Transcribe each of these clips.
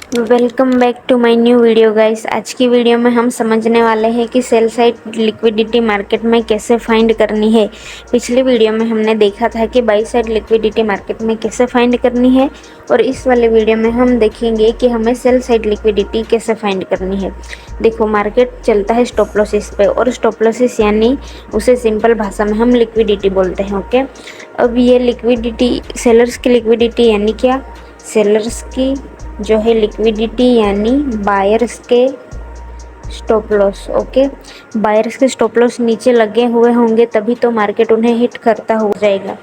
Welcome back to my new video guys. आज की video में हम समझने वाले हैं कि सेल साइड लिक्विडिटी मार्केट में कैसे फाइंड करनी है। पिछली वीडियो में हमने देखा था कि बाई साइड लिक्विडिटी मार्केट में कैसे फाइंड करनी है और इस वाले वीडियो में हम देखेंगे कि हमें सेल साइड लिक्विडिटी कैसे फाइंड करनी है। देखो, मार्केट चलता है स्टॉप लॉसेस पे और स्टॉप लॉसेस यानी उसे सिंपल भाषा में हम लिक्विडिटी बोलते हैं। ओके, अब ये लिक्विडिटी सेलर्स की लिक्विडिटी यानी क्या? सेलर्स की जो है लिक्विडिटी यानी बायर्स के स्टॉप लॉस। ओके, बायर्स के स्टॉप लॉस नीचे लगे हुए होंगे तभी तो मार्केट उन्हें हिट करता हो जाएगा।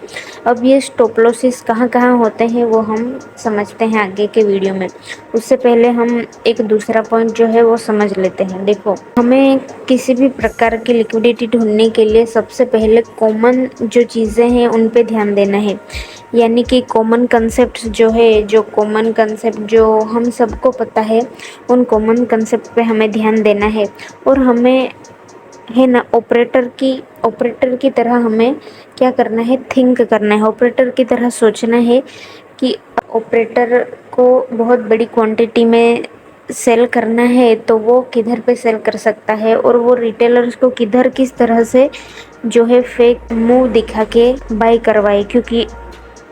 अब ये स्टॉप लॉसेस कहाँ कहाँ होते हैं वो हम समझते हैं आगे के वीडियो में। उससे पहले हम एक दूसरा पॉइंट जो है वो समझ लेते हैं। देखो, हमें किसी भी प्रकार की लिक्विडिटी ढूंढने के लिए सबसे पहले कॉमन जो चीज़ें हैं उन पे ध्यान देना है। यानी कि कॉमन कंसेप्ट जो हम सबको पता है उन कॉमन कंसेप्ट पे हमें ध्यान देना है। और हमें है ना ऑपरेटर की तरह हमें क्या करना है, थिंक करना है। ऑपरेटर की तरह सोचना है कि ऑपरेटर को बहुत बड़ी क्वांटिटी में सेल करना है तो वो किधर पे सेल कर सकता है और वो रिटेलर्स को किधर किस तरह से जो है फेक मूव दिखा के बाय करवाए, क्योंकि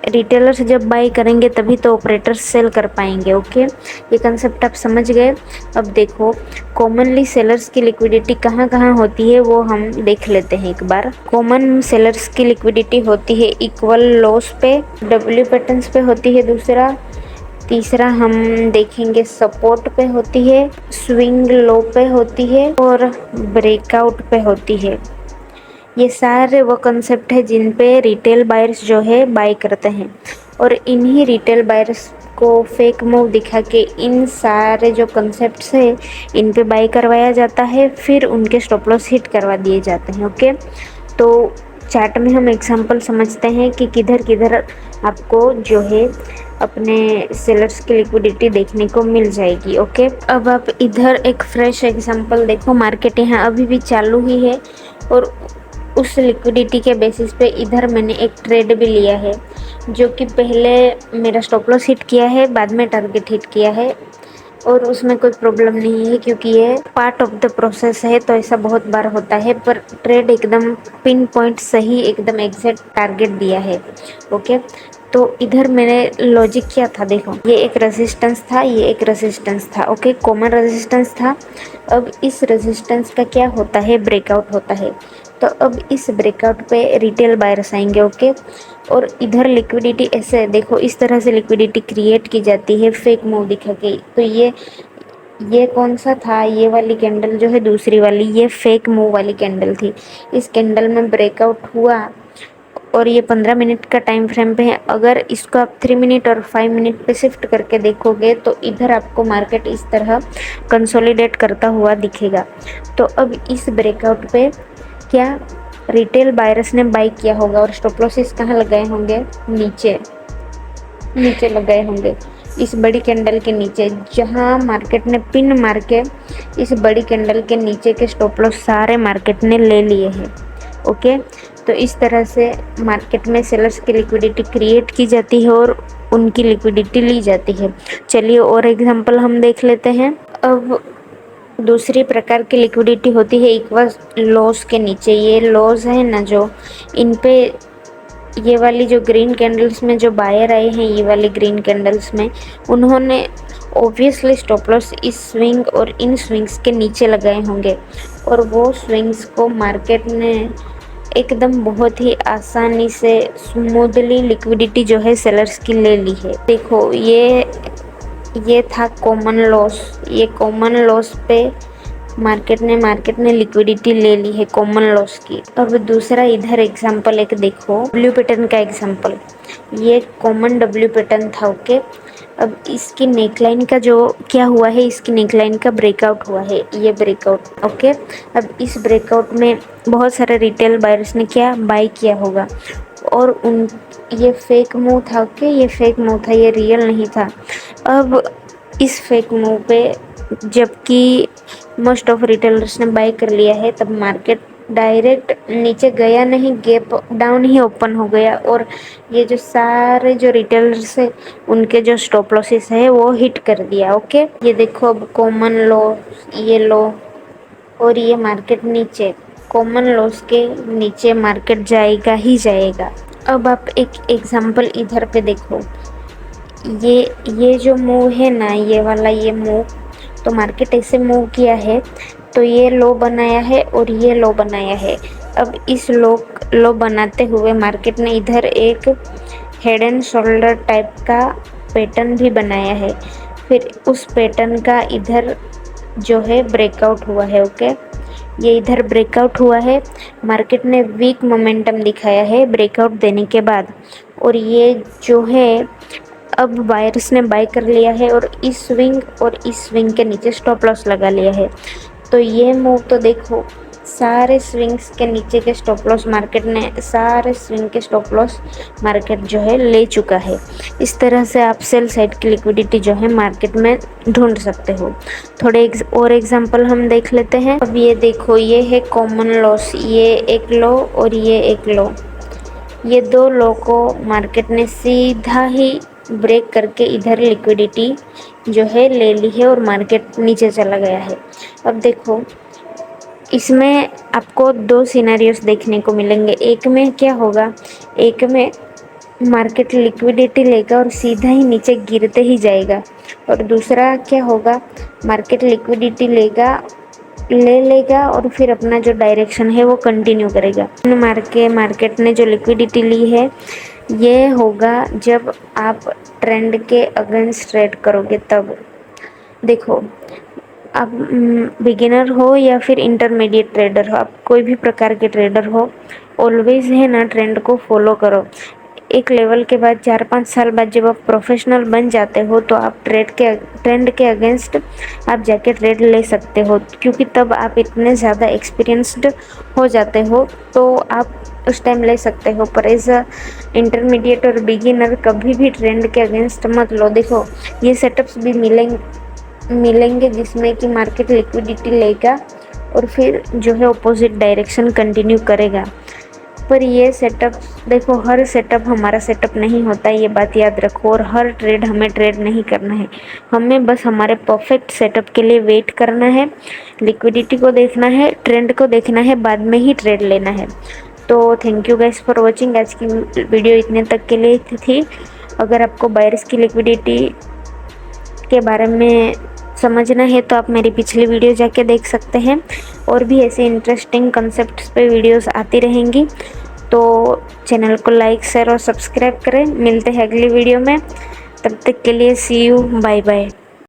रिटेलर्स जब बाई करेंगे तभी तो ऑपरेटर्स सेल कर पाएंगे। ओके, ये कंसेप्ट आप समझ गए। अब देखो, कॉमनली सेलर्स की लिक्विडिटी कहाँ कहाँ होती है वो हम देख लेते हैं एक बार। कॉमन सेलर्स की लिक्विडिटी होती है इक्वल लॉस पे, डब्ल्यू पैटर्न्स पे होती है। तीसरा हम देखेंगे सपोर्ट पे होती है, स्विंग लो पे होती है और ब्रेकआउट पे होती है। ये सारे वो कंसेप्ट है जिन पे रिटेल बायर्स जो है बाय करते हैं और इन्हीं रिटेल बायर्स को फेक मूव दिखा के इन सारे जो कंसेप्ट्स है इन पे बाय करवाया जाता है, फिर उनके स्टॉप लॉस हिट करवा दिए जाते हैं। ओके, तो चार्ट में हम एग्जांपल समझते हैं कि किधर किधर आपको जो है अपने सेलर्स की लिक्विडिटी देखने को मिल जाएगी। ओके, अब आप इधर एक फ्रेश एग्जांपल देखो। मार्केट यहाँ अभी भी चालू ही है और उस लिक्विडिटी के बेसिस पे इधर मैंने एक ट्रेड भी लिया है जो कि पहले मेरा स्टॉप लॉस हिट किया है, बाद में टारगेट हिट किया है और उसमें कोई प्रॉब्लम नहीं है क्योंकि ये पार्ट ऑफ द प्रोसेस है। तो ऐसा बहुत बार होता है, पर ट्रेड एकदम पिन पॉइंट सही एकदम एग्जैक्ट टारगेट दिया है। ओके, तो इधर मेरे लॉजिक क्या था, देखो ये एक रेजिस्टेंस था, ये एक रेजिस्टेंस था। ओके, कॉमन रेजिस्टेंस था। अब इस रेजिस्टेंस का क्या होता है, ब्रेकआउट होता है। तो अब इस ब्रेकआउट पे रिटेल बायर्स आएंगे। ओके, और इधर लिक्विडिटी ऐसे देखो, इस तरह से लिक्विडिटी क्रिएट की जाती है फेक मूव दिखा के। तो ये कौन सा था, ये वाली कैंडल जो है दूसरी वाली, ये फेक मूव वाली कैंडल थी। इस कैंडल में ब्रेकआउट हुआ और ये 15 मिनट का टाइम फ्रेम पे है। अगर इसको आप 3 मिनट और 5 मिनट पे शिफ्ट करके देखोगे तो इधर आपको मार्केट इस तरह कंसोलिडेट करता हुआ दिखेगा। तो अब इस ब्रेकआउट पे क्या रिटेल बायर्स ने बाई किया होगा और स्टॉप लॉसेस कहाँ लगाए होंगे, नीचे लगाए होंगे, इस बड़ी कैंडल के नीचे, जहाँ मार्केट ने पिन मार के इस बड़ी कैंडल के नीचे के स्टॉप लॉस सारे मार्केट ने ले लिए हैं। ओके, तो इस तरह से मार्केट में सेलर्स की लिक्विडिटी क्रिएट की जाती है और उनकी लिक्विडिटी ली जाती है। चलिए और एग्जांपल हम देख लेते हैं। अब दूसरी प्रकार की लिक्विडिटी होती है इक्वल लॉस के नीचे। ये लॉस है ना, जो इन पे ये वाली जो ग्रीन कैंडल्स में जो बायर आए हैं, ये वाली ग्रीन कैंडल्स में उन्होंने ऑब्वियसली स्टॉप लॉस इस स्विंग और इन स्विंग्स के नीचे लगाए होंगे और वो स्विंग्स को मार्केट ने एकदम बहुत ही आसानी से स्मूथली लिक्विडिटी जो है सेलर्स की ले ली है। देखो, ये था कॉमन लॉस। ये कॉमन लॉस पे मार्केट ने लिक्विडिटी ले ली है कॉमन लॉस की। अब दूसरा इधर एग्जांपल एक देखो, डब्ल्यू पैटर्न का एग्जांपल। ये कॉमन डब्ल्यू पैटर्न था। ओके, अब इसकी नेकलाइन का जो क्या हुआ है, इसकी नेकलाइन का ब्रेकआउट हुआ है, ये ब्रेकआउट। ओके, अब इस ब्रेकआउट में बहुत सारे रिटेल बायर्स ने क्या बाय किया होगा और उन ये फेक मूव था। ओके, ये फेक मूव था, ये रियल नहीं था। अब इस फेक मूव पे जबकि मोस्ट ऑफ रिटेलर्स ने बाय कर लिया है, तब मार्केट डायरेक्ट नीचे गया नहीं, गैप डाउन ही ओपन हो गया और ये जो सारे जो रिटेलर्स है उनके जो स्टॉप लॉसेस है वो हिट कर दिया। ओके, ये देखो अब कॉमन लो, ये लो और ये मार्केट नीचे, कॉमन लॉस के नीचे मार्केट जाएगा ही जाएगा। अब आप एक एग्जांपल इधर पे देखो, ये जो मूव है ना, ये वाला ये मूव, तो मार्केट ऐसे मूव किया है तो ये लो बनाया है और ये लो बनाया है। अब इस लो बनाते हुए मार्केट ने इधर एक हेड एंड शोल्डर टाइप का पैटर्न भी बनाया है, फिर उस पैटर्न का इधर जो है ब्रेकआउट हुआ है। ओके, ये इधर ब्रेकआउट हुआ है, मार्केट ने वीक मोमेंटम दिखाया है ब्रेकआउट देने के बाद, और ये जो है अब बायर्स ने बाय कर लिया है और इस स्विंग के नीचे स्टॉप लॉस लगा लिया है। तो ये मूव तो देखो, सारे स्विंग्स के नीचे के स्टॉप लॉस मार्केट ने, सारे स्विंग के स्टॉप लॉस मार्केट जो है ले चुका है। इस तरह से आप सेल साइड की लिक्विडिटी जो है मार्केट में ढूंढ सकते हो। थोड़े और एग्जांपल हम देख लेते हैं। अब ये देखो, ये है कॉमन लॉस, ये एक लो और ये एक लो, ये दो लो को मार्केट ने सीधा ही ब्रेक करके इधर लिक्विडिटी जो है ले ली है और मार्केट नीचे चला गया है। अब देखो, इसमें आपको दो सिनेरियोस देखने को मिलेंगे। एक में क्या होगा, एक में मार्केट लिक्विडिटी लेगा और सीधा ही नीचे गिरते ही जाएगा, और दूसरा क्या होगा, मार्केट लिक्विडिटी ले लेगा और फिर अपना जो डायरेक्शन है वो कंटिन्यू करेगा। मार्केट ने जो लिक्विडिटी ली है ये होगा जब आप ट्रेंड के अगेंस्ट ट्रेड करोगे तब। देखो, आप बिगिनर हो या फिर इंटरमीडिएट ट्रेडर हो, आप कोई भी प्रकार के ट्रेडर हो, ऑलवेज है ना ट्रेंड को फॉलो करो। एक लेवल के बाद 4-5 साल बाद जब आप प्रोफेशनल बन जाते हो तो आप ट्रेंड के अगेंस्ट आप जाके ट्रेड ले सकते हो, क्योंकि तब आप इतने ज़्यादा एक्सपीरियंस्ड हो जाते हो तो आप उस टाइम ले सकते हो। पर एज अ इंटरमीडिएट और बिगिनर कभी भी ट्रेंड के अगेंस्ट मत लो। देखो, ये सेटअप्स भी मिलेंगे जिसमें कि मार्केट लिक्विडिटी लेगा और फिर जो है अपोजिट डायरेक्शन कंटिन्यू करेगा। पर ये सेटअप देखो, हर सेटअप हमारा सेटअप नहीं होता है, ये बात याद रखो। और हर ट्रेड हमें ट्रेड नहीं करना है, हमें बस हमारे परफेक्ट सेटअप के लिए वेट करना है, लिक्विडिटी को देखना है, ट्रेंड को देखना है, बाद में ही ट्रेड लेना है। तो thank you guys for watching. आज की वीडियो इतने तक के लिए थी। अगर आपको बायर्स की लिक्विडिटी के बारे में समझना है तो आप मेरी पिछली वीडियो जाके देख सकते हैं, और भी ऐसे इंटरेस्टिंग कॉन्सेप्ट्स पे वीडियोस आती रहेंगी। तो चैनल को लाइक, शेयर और सब्सक्राइब करें। मिलते हैं अगली वीडियो में, तब तक के लिए सी यू, बाय बाय।